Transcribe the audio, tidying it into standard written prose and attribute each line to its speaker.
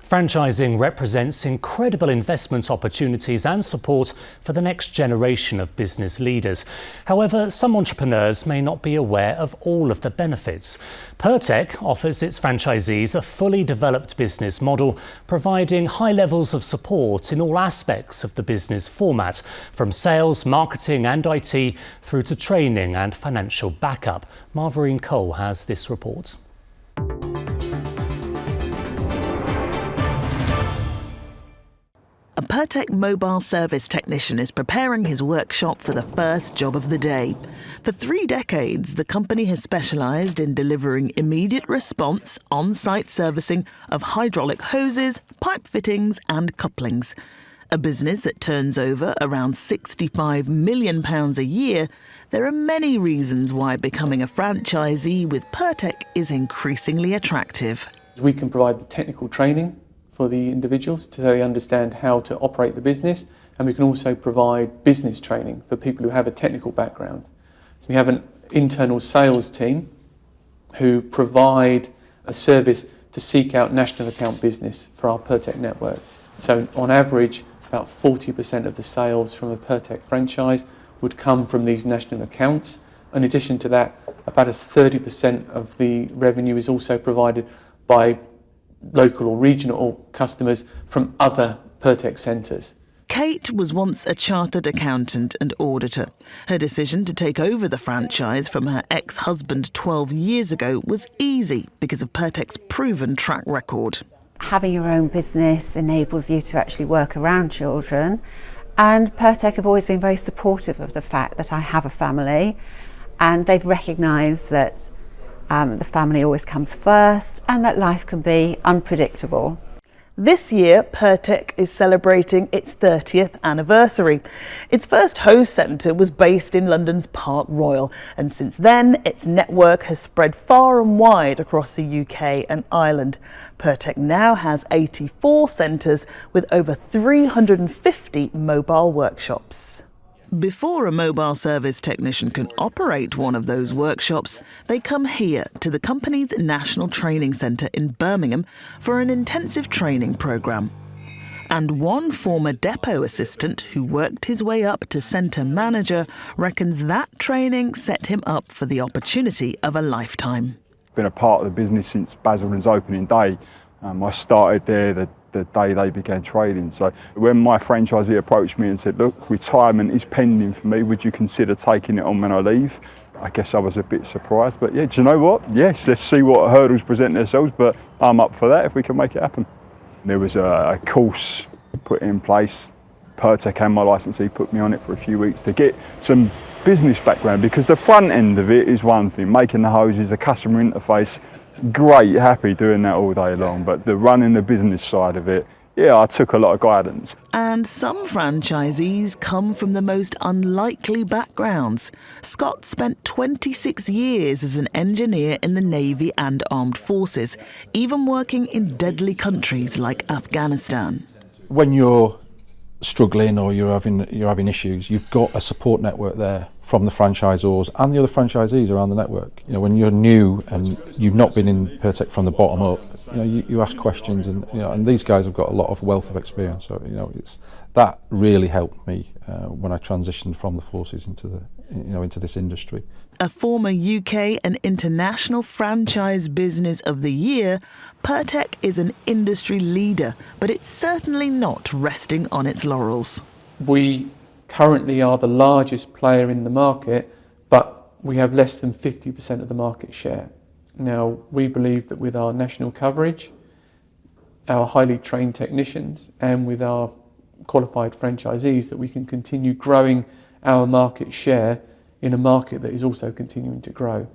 Speaker 1: Franchising represents incredible investment opportunities and support for the next generation of business leaders. However, some entrepreneurs may not be aware of all of the benefits. Pirtek offers its franchisees a fully developed business model, providing high levels of support in all aspects of the business format, from sales, marketing and IT through to training and financial backup. Marverine Cole has this report.
Speaker 2: A Pirtek mobile service technician is preparing his workshop for the first job of the day. For 3 decades, the company has specialised in delivering immediate response on-site servicing of hydraulic hoses, pipe fittings and couplings. A business that turns over around £65 million a year, there are many reasons why becoming a franchisee with Pirtek is increasingly attractive.
Speaker 3: We can provide the technical training for the individuals so they understand how to operate the business, and we can also provide business training for people who have a technical background. So we have an internal sales team who provide a service to seek out national account business for our Pirtek network. So on average, about 40% of the sales from a Pirtek franchise would come from these national accounts. In addition to that, about 30% of the revenue is also provided by local or regional customers from other Pirtek centres.
Speaker 2: Kate was once a chartered accountant and auditor. Her decision to take over the franchise from her ex-husband 12 years ago was easy because of Pirtek's proven track record.
Speaker 4: Having your own business enables you to actually work around children, and Pirtek have always been very supportive of the fact that I have a family, and they've recognised that the family always comes first and that life can be unpredictable.
Speaker 2: This year, Pirtek is celebrating its 30th anniversary. Its first host centre was based in London's Park Royal, and since then, its network has spread far and wide across the UK and Ireland. Pirtek now has 84 centres with over 350 mobile workshops. Before a mobile service technician can operate one of those workshops, they come here to the company's National Training Centre in Birmingham for an intensive training programme. And one former depot assistant who worked his way up to centre manager reckons that training set him up for the opportunity of a lifetime.
Speaker 5: Been a part of the business since Basildon's opening day. I started there the day they began trading. So when my franchisee approached me and said, look, retirement is pending for me, would you consider taking it on when I leave? I guess I was a bit surprised, but yeah, do you know what? Yes, let's see what hurdles present themselves, but I'm up for that if we can make it happen. There was a course put in place. Pirtek and my licensee put me on it for a few weeks to get some business background, because the front end of it is one thing, making the hoses, the customer interface, great, happy doing that all day long, but the running the business side of it, yeah, I took a lot of guidance.
Speaker 2: And some franchisees come from the most unlikely backgrounds. Scott spent 26 years as an engineer in the Navy and Armed Forces, even working in deadly countries like Afghanistan.
Speaker 6: When you're struggling or you're having issues, you've got a support network there from the franchisors and the other franchisees around the network. You know, when you're new and you've not been in Pirtek from the bottom up, you ask questions, and and these guys have got a lot of wealth of experience. So that really helped me when I transitioned from the forces into this industry.
Speaker 2: A former UK and international franchise business of the year, Pirtek is an industry leader, but it's certainly not resting on its laurels.
Speaker 3: We currently are the largest player in the market, but we have less than 50% of the market share. Now, we believe that with our national coverage, our highly trained technicians, and with our qualified franchisees, that we can continue growing our market share in a market that is also continuing to grow.